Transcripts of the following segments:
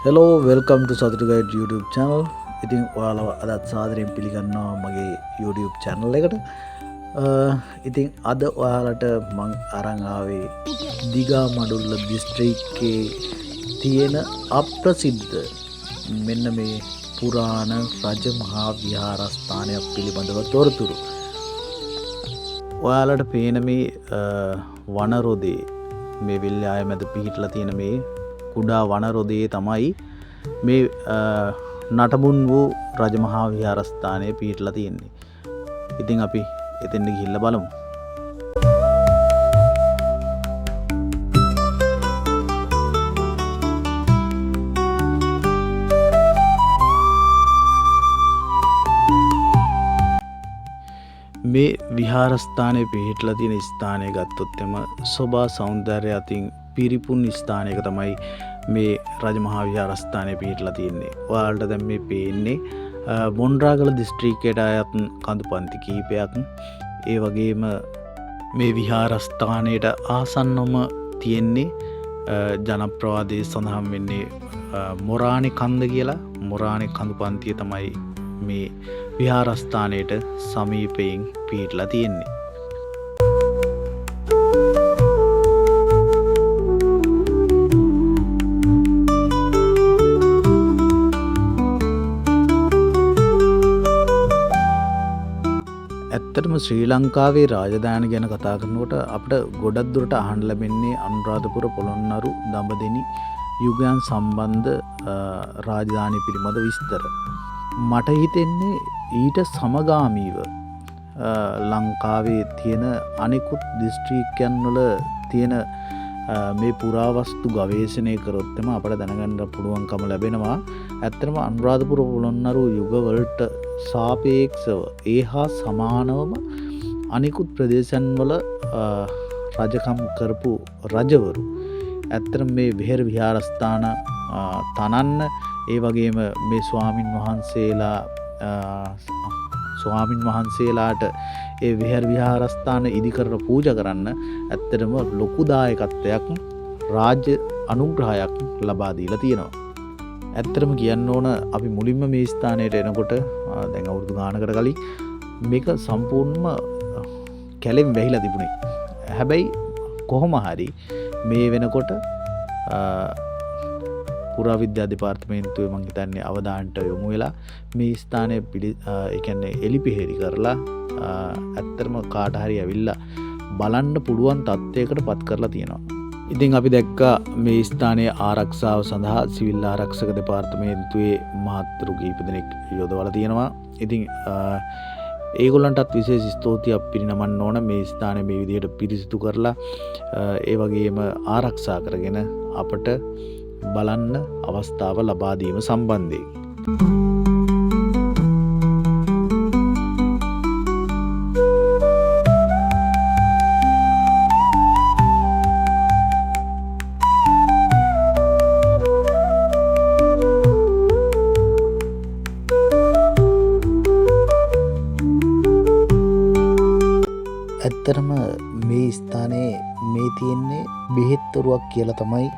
Hello welcome ටු සතුටු guide YouTube channel. ඉතින් ඔයාලව අදත් සාදරයෙන් පිළිගන්නවා මගේ YouTube channel එකට. ඉතින් අද ඔයාලට මං අරන් ආවේ දිගමඩුල්ල දිස්ත්‍රික්කයේ තියෙන අප්‍රසිද්ධ මෙන්න මේ පුරාණ රජ මහා විහාරස්ථානයක් පිළිබඳව තොරතුරු. ඔයාලට පේන මේ වනරොදේ මේ විල්යාය මැද පිහිටලා තියෙන මේ කුඩා වනරොදේ තමයි මේ නටබුන් වූ රජමහා විහාරස්ථානය පිහිටලා තියෙන්නේ. ඉතින් අපි එතෙන්ට ගිහිල්ලා බලමු. මේ විහාරස්ථානයේ පිහිටලා තියෙන ස්ථානය ගත්තොත් එම සෝභා සෞන්දර්ය අතින් පිරිපුන් ස්ථානයක තමයි මේ රජමහා විහාරස්ථානයේ පිහිටලා තියෙන්නේ. ඔයාලට දැන් මේ පේන්නේ මොණරාගල දිස්ත්‍රික්කයට අයත් කඳු පන්ති කිහිපයක්. ඒ වගේම මේ විහාරස්ථානයට ආසන්නවම තියෙන්නේ ජනප්‍රවාදයේ සඳහන් වෙන්නේ මොරාණි කන්ද කියලා. මොරාණි කඳු පන්තිය තමයි මේ විහාරස්ථානයට සමීපයෙන් පිහිටලා තියෙන්නේ. ඇත්තටම ශ්‍රී ලංකාවේ රාජධානි ගැන කතා කරනකොට අපිට ගොඩක් දුරට අහන්න ලැබෙන්නේ අනුරාධපුර පොළොන්නරු දඹදෙණි යුගයන් සම්බන්ධ රාජධානි පිළිබඳ විස්තර. මට හිතෙන්නේ ඊට සමගාමීව ලංකාවේ තියෙන අනෙකුත් දිස්ත්‍රික්කයන් වල තියෙන මේ පුරාවස්තු ගවේෂණය කරොත් එම අපට දැනගන්න පුළුවන්කම ලැබෙනවා. ඇත්තටම අනුරාධපුර පොළොන්නරු යුගවලට සාපේක්ෂව ඒ හා සමානවම අනිකුත් ප්‍රදේශයන් වල රජකම් කරපු රජවරු ඇත්තටම මේ විහෙර විහාරස්ථාන තනන්න, ඒ වගේම මේ ස්වාමින් වහන්සේලාට ඒ විහෙර විහාරස්ථාන ඉදිකර පූජා කරන්න ඇත්තටම ලොකු දායකත්වයක් රාජ්‍ය අනුග්‍රහයක් ලබා දීලා තියෙනවා. ඇත්තටම කියන්න ඕන අපි මුලින්ම මේ ස්ථානයට එනකොට දැන් අවුරුදු ගානකට කලින් මේක සම්පූර්ණයෙන්ම කැලෙන් වැහිලා තිබුණේ. හැබැයි කොහොම හරි මේ වෙනකොට පුරාවිද්‍යා දෙපාර්තමේන්තුවේ මං හිතන්නේ අවධානයට යොමු වෙලා මේ ස්ථානය ඒ කියන්නේ එලිපිහෙරි කරලා ඇත්තටම කාට හරි ඇවිල්ලා බලන්න පුළුවන් තත්ත්වයකට පත් කරලා තියෙනවා. ඉතින් අපි දැක්කා මේ ස්ථානයේ ආරක්ෂාව සඳහා සිවිල් ආරක්ෂක දෙපාර්තමේන්තුවේ මහත්තුරු කීප දෙනෙක් යොදවලා තියෙනවා. ඉතින් ඒගොල්ලන්ටත් විශේෂ ස්තුතියක් පිරිනමන්න ඕන මේ ස්ථානය මේ විදිහට පිරිසිදු කරලා ඒ වගේම ආරක්ෂා කරගෙන අපට බලන්න අවස්ථාව ලබා දීම සම්බන්ධයෙන්. ඇත්තරම මේ ස්ථානයේ මේ තියෙන්නේ බෙහෙත්තරුවක් කියලා තමයි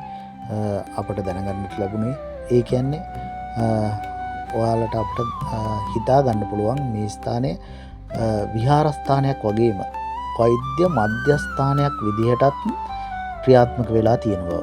අපට දැනගන්නට ලැබුණේ. ඒ කියන්නේ ඔයාලට අපට හිතා ගන්න පුළුවන් මේ ස්ථානය විහාරස්ථානයක් වගේම වෛද්‍ය මධ්‍යස්ථානයක් විදිහටත් ක්‍රියාත්මක වෙලා තියෙන බව.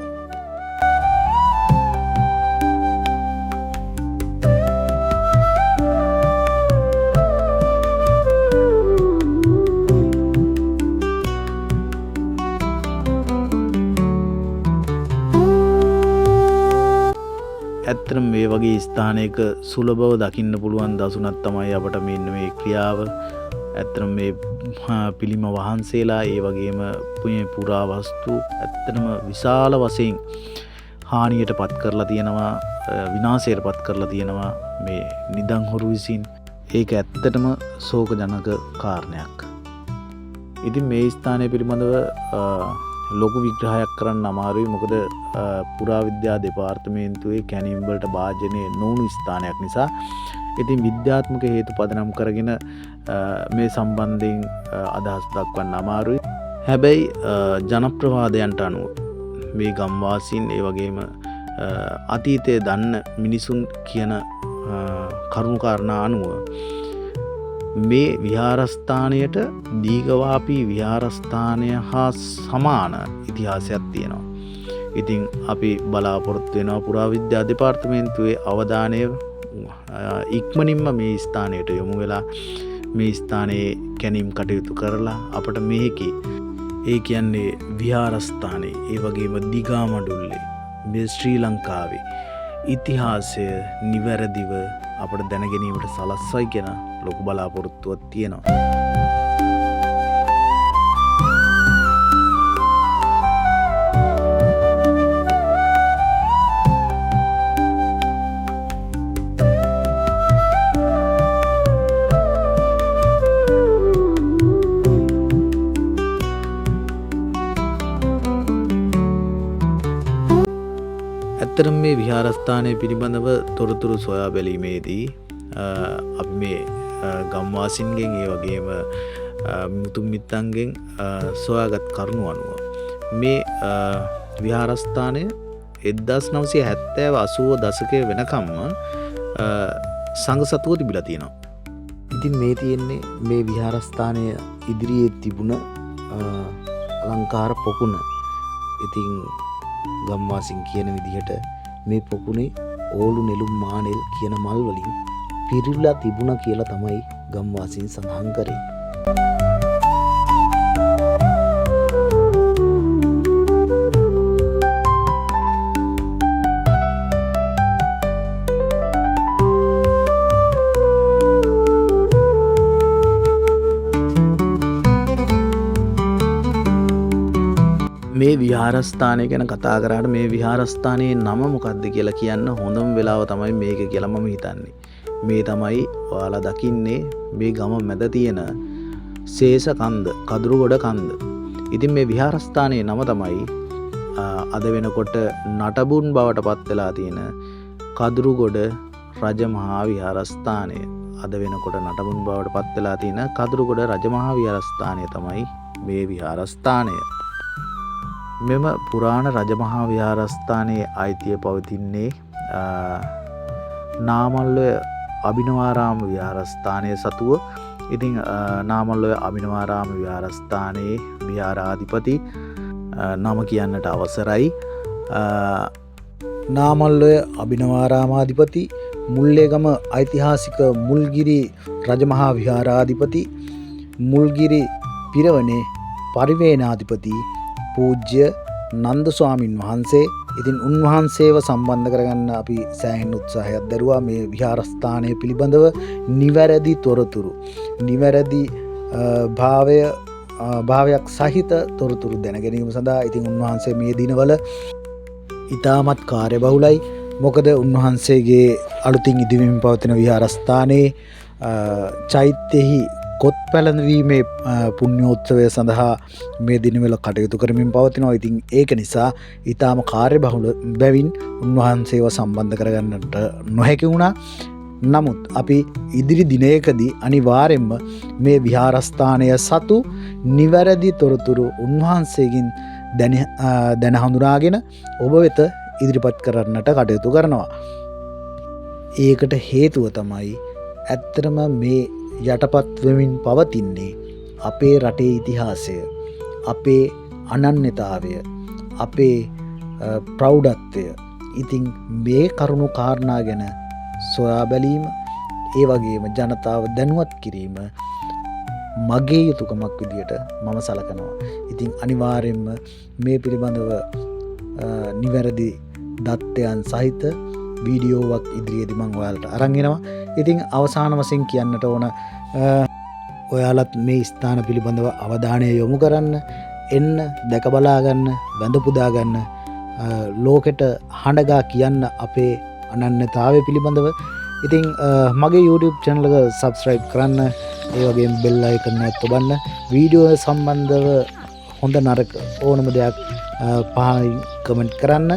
ඇත්තටම මේ වගේ ස්ථානයක සුලභව දකින්න පුළුවන් දසුනක් තමයි අපට මෙන්න මේ ක්‍රියාව. ඇත්තටම මේ පිළිම වහන්සේලා ඒ වගේම පුරාවස්තු ඇත්තටම විශාල වශයෙන් හානියට පත් කරලා තියෙනවා, විනාශයට පත් කරලා තියෙනවා මේ නිදන් හොරු විසින්. ඒක ඇත්තටම ශෝකජනක කාරණයක්. ඉතින් මේ ස්ථානය පිළිබඳව ලොකු විග්‍රහයක් කරන්න අමාරුයි. මොකද පුරාවිද්‍යා දෙපාර්තමේන්තුවේ කැණීම් වලට භාජනය නොවුණු ස්ථානයක් නිසා. ඉතින් විද්‍යාත්මක හේතු පදනම් කරගෙන මේ සම්බන්ධයෙන් අදහස් දක්වන්න අමාරුයි. හැබැයි ජනප්‍රවාදයන්ට අනුව මේ ගම්වාසීන් ඒ වගේම අතීතයේ දන්න මිනිසුන් කියන කරුණුකාරණා අනුව මේ විහාරස්ථානයට දීඝවාපී විහාරස්ථානය හා සමාන ඉතිහාසයක් තියෙනවා. ඉතින් අපි බලාපොරොත්තු වෙනවා පුරාවිද්‍යා දෙපාර්තමේන්තුවේ අවධානය ඉක්මනින්ම මේ ස්ථානයට යොමු වෙලා මේ ස්ථානයේ කැණීම් කටයුතු කරලා අපට මේකේ ඒ කියන්නේ විහාරස්ථානයේ ඒ වගේම දිගාමඩුල්ලේ මේ ශ්‍රී ලංකාවේ ඉතිහාසය නිවැරදිව අපට දැන ගැනීමට සලස්වයි කියන ලොකු බලාපොරොත්තුවක් තියෙනවා. ඇත්තටම මේ විහාරස්ථානය පිළිබඳව තොරතුරු සොයා බැලීමේදී අපි මේ ගම්වාසීන්ගෙන් ඒ වගේම මුතුන් මිත්තන්ගෙන් සොයාගත් කරුණු අනුව මේ විහාරස්ථානය 1970 80 දශකයේ වෙනකම්ම සංඝ සතුව තිබිලා තියෙනවා. ඉතින් මේ තියෙන්නේ මේ විහාරස්ථානය ඉදිරියේ තිබුණ අලංකාර පොකුණ. ඉතින් ගම්වාසීන් කියන විදිහට මේ පොකුණේ ඕලු නෙළුම් මානෙල් කියන මල් වලින් පිරිලා තිබුණා කියලා තමයි ගම්වාසීන් සඳහන් කරේ. මේ විහාරස්ථානය ගැන කතා කරාට මේ විහාරස්ථානයේ නම මොකක්ද කියලා කියන්න හොඳම වෙලාව තමයි මේක කියලා මම හිතන්නේ. මේ තමයි ඔයාලා දකින්නේ මේ ගම මැද තියෙන සේස කන්ද, කදුරුගොඩ කන්ද. ඉතින් මේ විහාරස්ථානයේ නම තමයි අද වෙනකොට නටබුන් බවට පත් වෙලා තියෙන කදුරුගොඩ රජමහා විහාරස්ථානය. අද වෙනකොට නටබුන් බවට පත් වෙලා තියෙන කදුරුගොඩ රජමහා විහාරස්ථානය තමයි මේ විහාරස්ථානය. මෙම පුරාණ රජමහා විහාරස්ථානයේ අයිතිය පවතින්නේ නාමල්ලොය අභිනවාරාම විහාරස්ථානය සතුව. ඉතින් නාමල්ලොය අභිනවාරාම විහාරස්ථානයේ විහාරාධිපති නම කියන්නට අවසරයි. නාමල්ලොය අභිනවාරාමාධිපති මුල්ලේගම ඓතිහාසික මුල්ගිරි රජමහා විහාරාධිපති මුල්ගිරි පිරවනේ පරිවේනාධිපති පූජ්‍ය නන්ද ස්වාමින් වහන්සේ. ඉතින් උන්වහන්සේව සම්බන්ධ කරගන්න අපි සෑහෙන උත්සාහයක් දරුවා මේ විහාරස්ථානය පිළිබඳව නිවැරදි තොරතුරු නිවැරදි භාවයක් සහිත තොරතුරු දැන ගැනීම සඳහා. ඉතින් උන්වහන්සේ මේ දිනවල ඉතාමත් කාර්යබහුලයි. මොකද උන්වහන්සේගේ අලුතින් ඉදිවෙමින් පවතින විහාරස්ථානයේ චෛත්‍යෙහි කොත් පැළඳීමේ පුණ්‍යෝත්සවය සඳහා මේ දිනවල කටයුතු කරමින් පවතිනවා. ඉතින් ඒක නිසා ඊටාම කාර්යබහුල බැවින් උන්වහන්සේව සම්බන්ධ කරගන්නට නොහැකි වුණා. නමුත් අපි ඉදිරි දිනයකදී අනිවාර්යයෙන්ම මේ විහාරස්ථානය සතු නිවැරදි තොරතුරු උන්වහන්සේගෙන් දැන හඳුනාගෙන ඔබ වෙත ඉදිරිපත් කරන්නට කටයුතු කරනවා. ඒකට හේතුව තමයි ඇත්තටම මේ යටපත් වෙමින් පවතින්නේ අපේ රටේ ඉතිහාසය, අපේ අනන්‍යතාවය, අපේ ප්‍රෞಢත්වය. ඉතින් මේ කරුණු කාරණා ගැන සොයා බැලීම, ඒ වගේම ජනතාව දැනුවත් කිරීම මගේ යුතුකමක් විදියට මම සලකනවා. ඉතින් අනිවාර්යයෙන්ම මේ පිළිබඳව නිවැරදි දත්තයන් සහිත වීඩියෝවක් ඉදිරියේදී මම ඔයාලට අරන් එනවා. ඉතින් අවසාන වශයෙන් කියන්නට ඕන ඔයාලත් මේ ස්ථාන පිළිබඳව අවධානය යොමු කරන්න, එන්න, දැක බලා ගන්න, වැඳ පුදා ගන්න, ලෝකෙට හඬගා කියන්න අපේ අනන්‍යතාවය පිළිබඳව. ඉතින් මගේ YouTube channel එක subscribe කරන්න, ඒ වගේම bell icon එක ඔබන්න. වීඩියෝ සම්බන්ධව හොඳ නරක ඕනම දෙයක් පහලින් කමෙන්ට් කරන්න.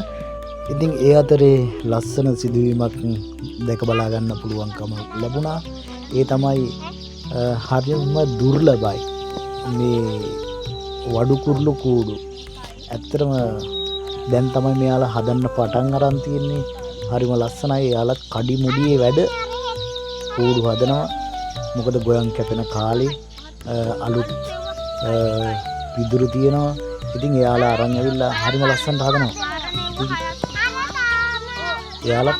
ඉතින් ඒ අතරේ ලස්සන සිදුවීමක් දැක බලා ගන්න පුළුවන්කම ලැබුණා. ඒ තමයි හරියම දුර්ලභයි මේ වඩු කුරුළු කූඩු. ඇත්තටම දැන් තමයි මෙයාලා හදන්න පටන් අරන් තියෙන්නේ. හරිම ලස්සනයි. එයාලා කඩි මුඩියේ වැඩ කූඩු හදනවා. මොකද ගොයන් කැපෙන කාලේ අලුත් පිදුරු තියෙනවා. ඉතින් එයාලා අරන් ඇවිල්ලා හරිම ලස්සනට හදනවා. ඉතින් එයාලා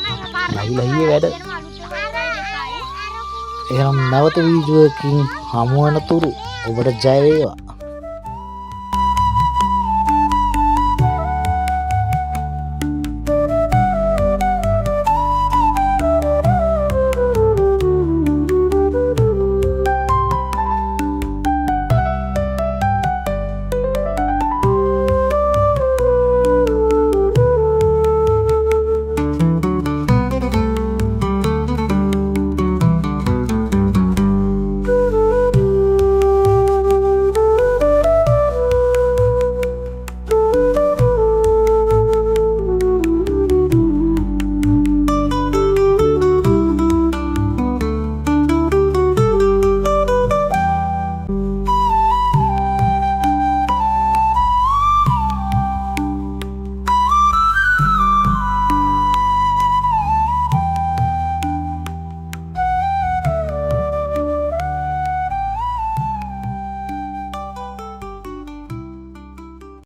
ලහියේ වැඩ. එහෙනම් නැවත වීඩියෝ එකකින් හමු වෙනතුරු ඔබට ජය වේවා.